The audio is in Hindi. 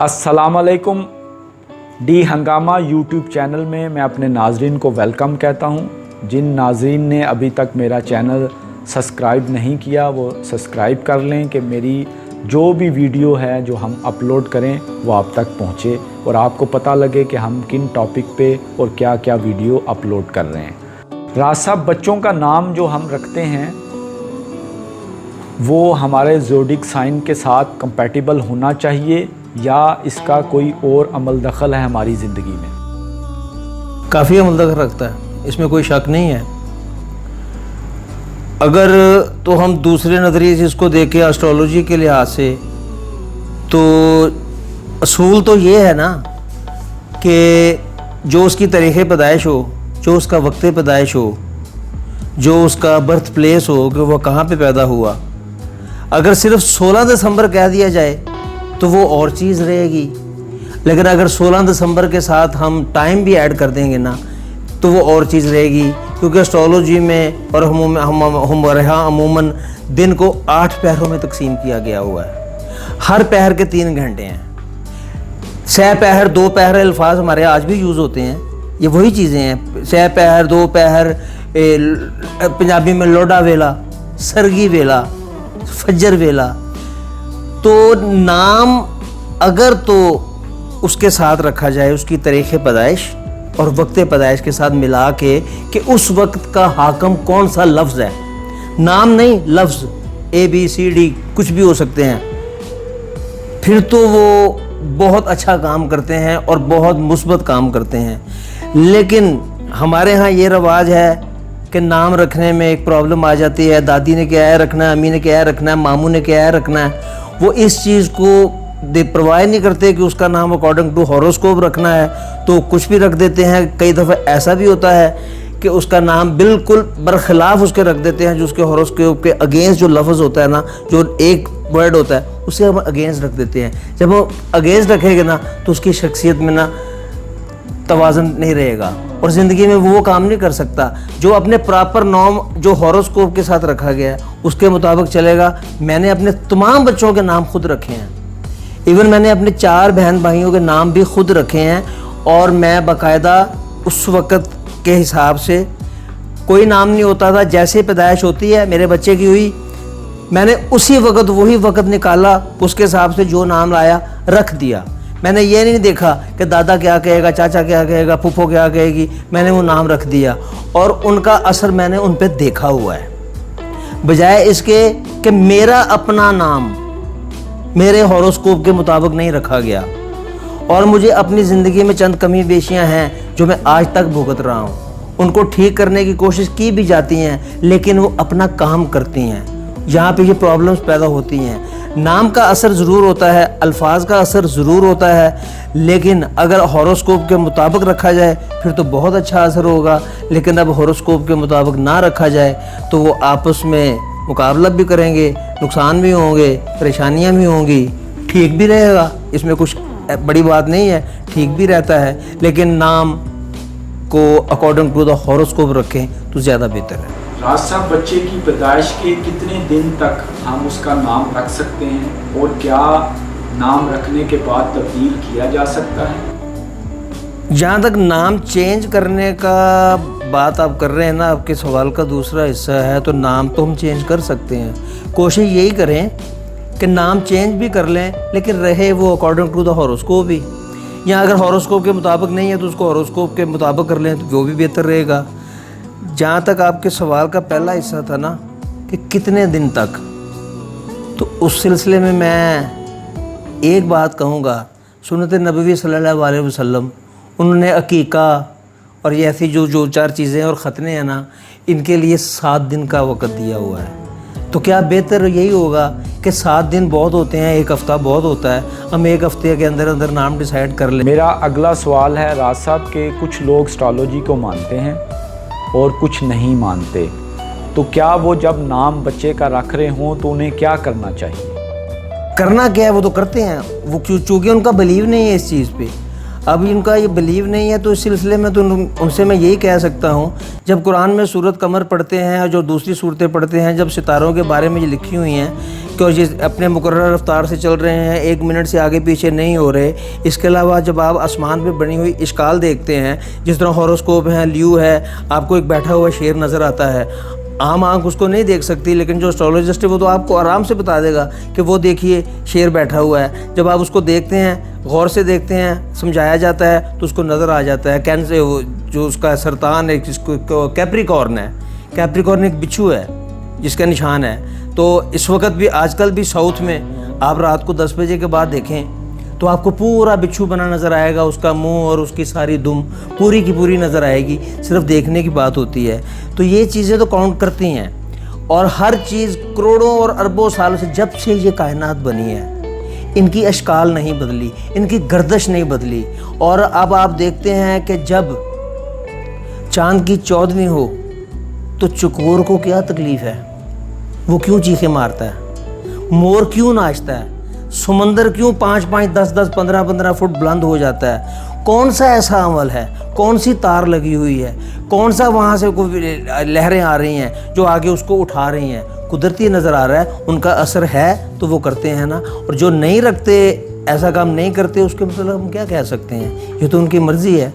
अस्सलामुअलैकुम। डी हंगामा यूट्यूब चैनल में मैं अपने नाजरीन को वेलकम कहता हूं। जिन नाजरीन ने अभी तक मेरा चैनल सब्सक्राइब नहीं किया वो सब्सक्राइब कर लें कि मेरी जो भी वीडियो है जो हम अपलोड करें वो आप तक पहुंचे और आपको पता लगे कि हम किन टॉपिक पे और क्या क्या वीडियो अपलोड कर रहे हैं। राज साहब, बच्चों का नाम जो हम रखते हैं वो हमारे ज़ोडिक साइन के साथ कंपैटिबल होना चाहिए या इसका कोई और अमल दखल है हमारी ज़िंदगी में? काफ़ी अमल दखल रखता है, इसमें कोई शक नहीं है। अगर तो हम दूसरे नज़रिए से इसको देखें एस्ट्रोलॉजी के लिहाज से, तो असूल तो ये है ना कि जो उसकी तारीख़ पैदाइश हो, जो उसका वक्त पैदाइश हो, जो उसका बर्थ प्लेस हो कि वह कहाँ पे पैदा हुआ, अगर सिर्फ 16 दिसंबर कह दिया जाए तो वो और चीज़ रहेगी। लेकिन अगर 16 दिसंबर के साथ हम टाइम भी ऐड कर देंगे ना तो वो और चीज़ रहेगी, क्योंकि एस्ट्रोलॉजी में और हमारे यहाँ अमूमन दिन को 8 पहरों में तकसीम किया गया हुआ है। हर पहर के 3 घंटे हैं। सह पहर, 2 पहर अल्फाज हमारे आज भी यूज़ होते हैं, ये वही चीज़ें हैं। सह पहर, 2 पहर, पंजाबी में लोडा वेला, सरगी वेला, फज्जर वेला। तो नाम अगर तो उसके साथ रखा जाए, उसकी तारीख़ पैदाइश और वक्त पैदाइश के साथ मिला के कि उस वक्त का हाकम कौन सा लफ्ज़ है, नाम नहीं लफ्ज़, ABCD कुछ भी हो सकते हैं, फिर तो वो बहुत अच्छा काम करते हैं और बहुत मुस्बत काम करते हैं। लेकिन हमारे यहाँ ये रवाज है कि नाम रखने में एक प्रॉब्लम आ जाती है। दादी ने क्या है रखना है, अम्मी ने क्या है रखना है, मामू ने क्या है रखना है, वो इस चीज़ को परवाह नहीं करते कि उसका नाम अकॉर्डिंग टू हॉरोस्कोप रखना है तो कुछ भी रख देते हैं। कई दफ़ा ऐसा भी होता है कि उसका नाम बिल्कुल बरखिलाफ़ उसके रख देते हैं, जो उसके हॉरोस्कोप के अगेंस्ट जो लफ्ज़ होता है ना, जो एक वर्ड होता है उसे हम अगेंस्ट रख देते हैं। जब वो अगेंस्ट रखेंगे ना तो उसकी शख्सियत में ना तवाज़न नहीं रहेगा और ज़िंदगी में वो काम नहीं कर सकता। जो अपने प्रॉपर नॉर्म जो हॉरोस्कोप के साथ रखा गया है उसके मुताबिक चलेगा। मैंने अपने तमाम बच्चों के नाम खुद रखे हैं, इवन मैंने अपने 4 बहन भाइयों के नाम भी खुद रखे हैं और मैं बाकायदा उस वक़्त के हिसाब से, कोई नाम नहीं होता था, जैसे पैदाइश होती है मेरे बच्चे की हुई, मैंने उसी वक़्त वही वक़्त निकाला, उसके हिसाब से जो नाम लाया रख दिया। मैंने ये नहीं देखा कि दादा क्या कहेगा, चाचा क्या कहेगा, फूफो क्या कहेगी, मैंने वो नाम रख दिया और उनका असर मैंने उन पे देखा हुआ है। बजाय इसके कि मेरा अपना नाम मेरे हॉरोस्कोप के मुताबिक नहीं रखा गया और मुझे अपनी ज़िंदगी में चंद कमी बेशियाँ हैं जो मैं आज तक भुगत रहा हूँ। उनको ठीक करने की कोशिश की भी जाती हैं लेकिन वो अपना काम करती हैं, यहाँ पे ये प्रॉब्लम्स पैदा होती हैं। नाम का असर ज़रूर होता है, अल्फाज का असर ज़रूर होता है, लेकिन अगर हॉरोस्कोप के मुताबिक रखा जाए फिर तो बहुत अच्छा असर होगा। लेकिन अब हॉरोस्कोप के मुताबिक ना रखा जाए तो वो आपस में मुकाबला भी करेंगे, नुकसान भी होंगे, परेशानियां भी होंगी। ठीक भी रहेगा, इसमें कुछ बड़ी बात नहीं है, ठीक भी रहता है, लेकिन नाम को अकॉर्डिंग टू द हॉरोस्कोप रखें तो ज़्यादा बेहतर है। राज साहब, बच्चे की पैदाइश के कितने दिन तक हम उसका नाम रख सकते हैं और क्या नाम रखने के बाद तब्दील किया जा सकता है? जहाँ तक नाम चेंज करने का बात आप कर रहे हैं ना, आपके सवाल का दूसरा हिस्सा है, तो नाम तो हम चेंज कर सकते हैं। कोशिश यही करें कि नाम चेंज भी कर लें लेकिन रहे वो अकॉर्डिंग टू द हॉरोस्कोप ही, या अगर हॉरोस्कोप के मुताबिक नहीं है तो उसको हॉरोस्कोप के मुताबिक कर लें तो वो भी बेहतर रहेगा। जहाँ तक आपके सवाल का पहला हिस्सा था ना कि कितने दिन तक, तो उस सिलसिले में मैं एक बात कहूँगा। सुन्नत नबवी सल्लल्लाहु अलैहि वसल्लम, उन्होंने अकीका और ये ऐसी जो 4 चीज़ें और ख़तने हैं ना, इनके लिए 7 दिन का वक़्त दिया हुआ है। तो क्या बेहतर यही होगा कि 7 दिन बहुत होते हैं, 1 हफ़्ता बहुत होता है, हम 1 हफ़्ते के अंदर अंदर नाम डिसाइड कर लें। मेरा अगला सवाल है राज साहब के कुछ लोग एस्ट्रोलॉजी को मानते हैं और कुछ नहीं मानते, तो क्या वो जब नाम बच्चे का रख रहे हों तो उन्हें क्या करना चाहिए? करना क्या है वो तो करते हैं, वो चूँकि उनका बिलीव नहीं है इस चीज़ पे। अब इनका ये बिलीव नहीं है, तो इस सिलसिले में तो उनसे मैं यही कह सकता हूँ, जब कुरान में सूरत कमर पढ़ते हैं और जो दूसरी सूरतें पढ़ते हैं, जब सितारों के बारे में ये लिखी हुई हैं कि ये अपने मुकर्रर रफ्तार से चल रहे हैं, 1 मिनट से आगे पीछे नहीं हो रहे। इसके अलावा जब आप आसमान पे बनी हुई इश्काल देखते हैं, जिस तरह हॉरोस्कोप है, ल्यू है, आपको एक बैठा हुआ शेर नज़र आता है, आम आंख उसको नहीं देख सकती, लेकिन जो एस्ट्रोलॉजिस्ट है वो तो आपको आराम से बता देगा कि वो देखिए शेर बैठा हुआ है। जब आप उसको देखते हैं, गौर से देखते हैं, समझाया जाता है, तो उसको नज़र आ जाता है कैंसर, जो उसका सरतान है, जिसको कैप्रिकॉर्न है, कैप्रिकॉर्न एक बिच्छू है जिसका निशान है। तो इस वक्त भी, आजकल भी साउथ में आप रात को 10 बजे के बाद देखें तो आपको पूरा बिच्छू बना नज़र आएगा, उसका मुंह और उसकी सारी दुम पूरी की पूरी नज़र आएगी। सिर्फ देखने की बात होती है। तो ये चीज़ें तो काउंट करती हैं, और हर चीज़ करोड़ों और अरबों सालों से, जब से ये कायनात बनी है, इनकी अशकाल नहीं बदली, इनकी गर्दश नहीं बदली। और अब आप देखते हैं कि जब चांद की 14वीं हो तो चकोर को क्या तकलीफ़ है, वो क्यों चीखें मारता है, मोर क्यों नाचता है, समंदर क्यों 5-5, 10-10, 15-15 फुट बुलंद हो जाता है। कौन सा ऐसा अमल है, कौन सी तार लगी हुई है, कौन सा वहाँ से कोई लहरें आ रही हैं जो आगे उसको उठा रही हैं। कुदरती नज़र आ रहा है, उनका असर है तो वो करते हैं ना। और जो नहीं रखते, ऐसा काम नहीं करते, उसके मतलब हम क्या कह सकते हैं, ये तो उनकी मर्ज़ी है।